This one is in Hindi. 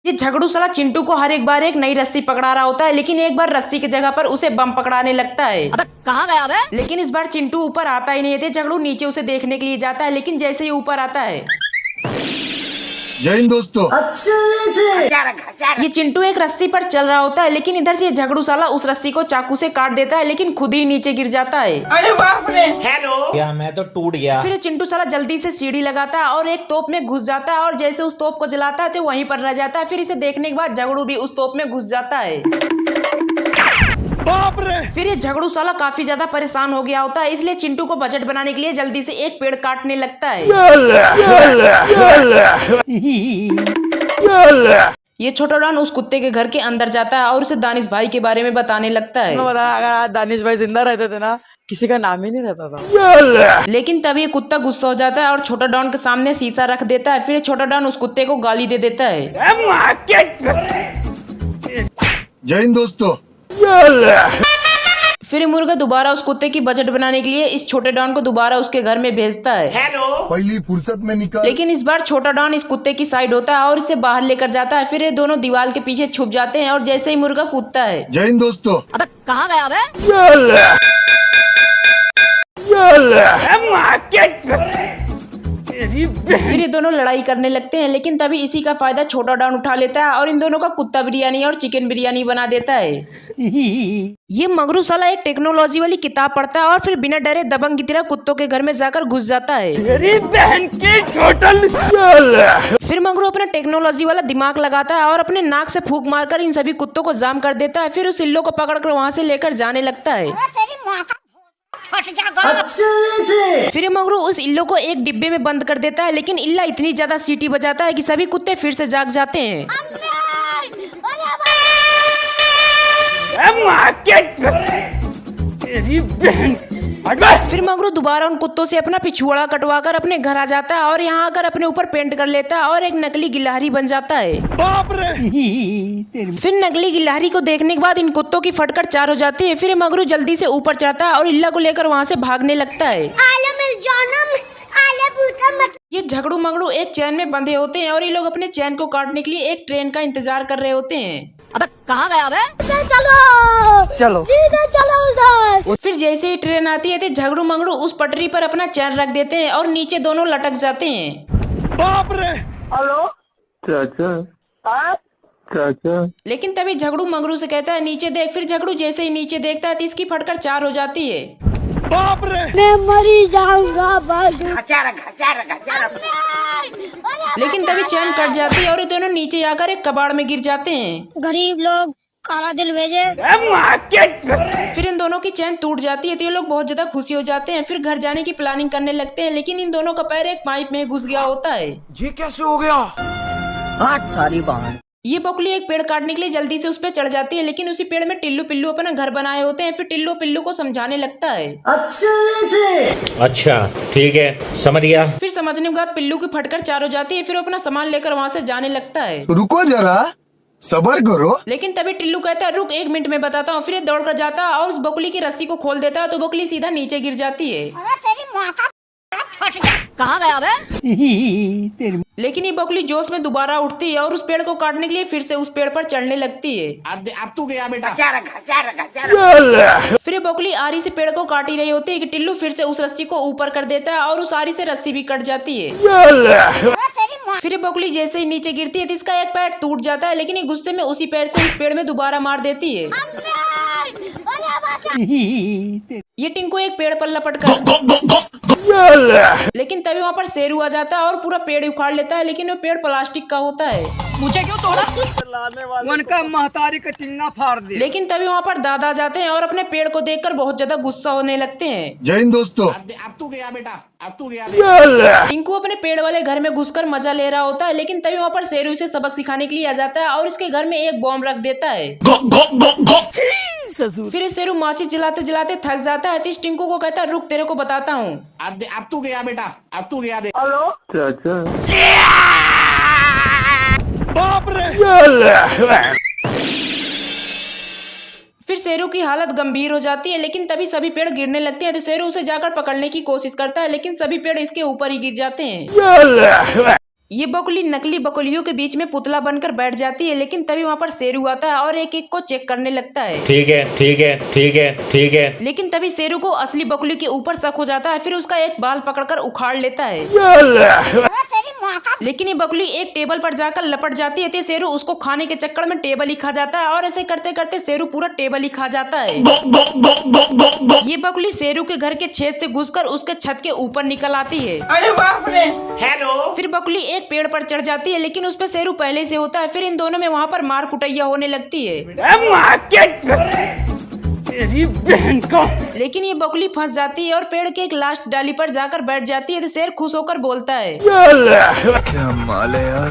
ये झगड़ू साला चिंटू को हर एक बार एक नई रस्सी पकड़ा रहा होता है, लेकिन एक बार रस्सी की जगह पर उसे बम पकड़ाने लगता है। अबे कहाँ गया बे? लेकिन इस बार चिंटू ऊपर आता ही नहीं है। झगड़ू नीचे उसे देखने के लिए जाता है, लेकिन जैसे ही ऊपर आता है, जय हिंद दोस्तों। ये चिंटू एक रस्सी पर चल रहा होता है, लेकिन इधर से ये झगड़ू साला उस रस्सी को चाकू से काट देता है, लेकिन खुद ही नीचे गिर जाता है। अरे बाप रे। हेलो क्या मैं तो टूट गया। फिर चिंटू साला जल्दी से सीढ़ी लगाता है और एक तोप में घुस जाता है, और जैसे उस तोप को जलाता है तो वहीं पर रह जाता है। फिर इसे देखने के बाद झगड़ू भी उस तोप में घुस जाता है। बाप रे। फिर ये झगड़ू साला काफी ज्यादा परेशान हो गया होता है, इसलिए चिंटू को बजट बनाने के लिए जल्दी से एक पेड़ काटने लगता है। ये छोटा डॉन उस कुत्ते के घर के अंदर जाता है और उसे दानिश भाई के बारे में बताने लगता है। अगर आज दानिश भाई जिंदा रहते थे ना, किसी का नाम ही नहीं रहता था। लेकिन तभी ये कुत्ता गुस्सा हो जाता है और छोटा डॉन के सामने शीशा रख देता है। फिर छोटा डॉन उस कुत्ते को गाली दे देता है। जय हिंद दोस्तों। फिर मुर्गा दोबारा उस कुत्ते की बजट बनाने के लिए इस छोटे डॉन को दोबारा उसके घर में भेजता है। हेलो पहली फुर्सत में निकाल। लेकिन इस बार छोटा डॉन इस कुत्ते की साइड होता है और इसे बाहर लेकर जाता है। फिर ये दोनों दीवार के पीछे छुप जाते हैं और जैसे ही मुर्गा कूदता है, जय हिंद दोस्तों। अबे कहाँ गया बे? फिर ये दोनों लड़ाई करने लगते हैं, लेकिन तभी इसी का फायदा छोटा डॉन उठा लेता है और इन दोनों का कुत्ता बिरयानी और चिकन बिरयानी बना देता है। ये मगरू साला एक टेक्नोलॉजी वाली किताब पढ़ता है और फिर बिना डरे दबंग की तरह कुत्तों के घर में जाकर घुस जाता है। बहन की छोटल। फिर मगरू अपना टेक्नोलॉजी वाला दिमाग लगाता है और अपने नाक से फूंक मारकर इन सभी कुत्तों को जाम कर देता है। फिर उस इल्लो को पकड़कर वहाँ से लेकर जाने लगता है। फिर मगरू उस इल्लो को एक डिब्बे में बंद कर देता है, लेकिन इल्ला इतनी ज्यादा सीटी बजाता है कि सभी कुत्ते फिर से जाग जाते हैं। फिर मगरू दोबारा उन कुत्तों से अपना पिछुआड़ा कटवाकर अपने घर आ जाता है और यहाँ आकर अपने ऊपर पेंट कर लेता है और एक नकली गिलहरी बन जाता है। बाप रे। फिर नकली गिलहरी को देखने के बाद इन कुत्तों की फटकर चार हो जाती है। फिर मगरू जल्दी से ऊपर चढ़ता है और इल्ला को लेकर वहाँ से भागने लगता है। ये झगड़ू मगड़ू एक चैन में बंधे होते हैं और ये लोग अपने चैन को काटने के लिए एक ट्रेन का इंतजार कर रहे होते हैं। अबे कहाँ गया बे? चलो चलो। फिर जैसे ही ट्रेन आती है तो झगड़ू मगड़ू उस पटरी पर अपना चैन रख देते हैं और नीचे दोनों लटक जाते हैं। बाप रे। हेलो चाचा चाचा। लेकिन तभी झगड़ू मगरू से कहता है नीचे देख। फिर झगड़ू जैसे ही नीचे देखता है तो इसकी फटकर चार हो जाती है। बाप रे। मैं मरी जाऊंगा। लेकिन तभी चैन कट जाती है और ये दोनों नीचे आकर एक कबाड़ में गिर जाते हैं। गरीब लोग काला दिल भेजे। फिर इन दोनों की चैन टूट जाती है तो ये लोग बहुत ज्यादा खुशी हो जाते हैं। फिर घर जाने की प्लानिंग करने लगते हैं, लेकिन इन दोनों का पैर एक पाइप में घुस गया होता है। ये कैसे हो गया? सारी बात। ये बकुली एक पेड़ काटने के लिए जल्दी से उस पे चढ़ जाती है, लेकिन उसी पेड़ में टिल्लू पिल्लू अपना घर बनाए होते हैं। फिर टिल्लू पिल्लू को समझाने लगता है। अच्छा ठीक है समझ गया। फिर समझने के बाद पिल्लू की फटकर चार हो जाती है। फिर वो अपना सामान लेकर वहाँ से जाने लगता है। रुको जरा सबर करो। लेकिन तभी टिल्लू कहता है रुक 1 मिनट में बताता हूँ। फिर ये दौड़ कर जाता है और उस बकुली की रस्सी को खोल देता है तो बकुली सीधा नीचे गिर जाती है। कहाँ गया बे? लेकिन ये बकुली जोश में दोबारा उठती है और उस पेड़ को काटने के लिए फिर से उस पेड़ पर चढ़ने लगती है। अब तू गया बेटा। फिर ये बकुली आरी से पेड़ को काट ही रही होती है कि टिल्लू फिर से उस रस्सी को ऊपर कर देता है और उस आरी से रस्सी भी कट जाती है। फिर ये बकुली जैसे ही नीचे गिरती है तो इसका एक पैर टूट जाता है, लेकिन ये गुस्से में उसी पैर से उस पेड़ में दोबारा मार देती है। ये टिंकू एक पेड़ पर लपट कर, लेकिन तभी वहाँ पर शेरू आ जाता है और पूरा पेड़ उखाड़ लेता है, लेकिन वो पेड़ प्लास्टिक का होता है। मुझे क्यों तोड़ा? उनका महतारी का टिंगा फाड़ दे। लेकिन तभी वहाँ पर दादा आ जाते हैं और अपने पेड़ को देखकर बहुत ज्यादा गुस्सा होने लगते हैं। जय हिंद दोस्तों। अब तू गया बेटा। अब तू गया। टिंकू अपने पेड़ वाले घर में घुसकर मजा ले रहा होता है, लेकिन तभी वहाँ पर शेरू इसे सबक सिखाने के लिए आ जाता है और इसके घर में एक बॉम्ब रख देता है। फिर ये शेरू माचिस जलाते जलाते थक जाता है तो इस टिंकू को कहता है रुक तेरे को बताता हूँ। अब तू गया बेटा। अब तू गया। हेलो चाचा। बाप रे। फिर शेरू की हालत गंभीर हो जाती है, लेकिन तभी सभी पेड़ गिरने लगते हैं तो शेरू उसे जाकर पकड़ने की कोशिश करता है, लेकिन सभी पेड़ इसके ऊपर ही गिर जाते हैं। ये बकुली नकली बकुलियों के बीच में पुतला बनकर बैठ जाती है, लेकिन तभी वहाँ पर शेरू आता है और एक एक को चेक करने लगता है। ठीक है ठीक है ठीक है ठीक है। लेकिन तभी शेरू को असली बकुली के ऊपर शक हो जाता है, फिर उसका एक बाल पकड़कर उखाड़ लेता है। लेकिन ये बकुली एक टेबल पर जाकर लपट जाती है, तो शेरू उसको खाने के चक्कर में टेबल ही खा जाता है और ऐसे करते करते शेरू पूरा टेबल ही खा जाता है। ये बकुली शेरू के घर के छेद से घुसकर उसके छत के ऊपर निकल आती है। अरे बाप रे। फिर बकुली एक पेड़ पर चढ़ जाती है, लेकिन उस पे शेरू पहले से होता है। फिर इन दोनों में वहाँ पर मार कुटैया होने लगती है। तेरी बहन का। लेकिन ये बकुली फंस जाती है और पेड़ के एक लास्ट डाली पर जाकर बैठ जाती है, तो शेर खुश होकर बोलता है, क्या माल है यार।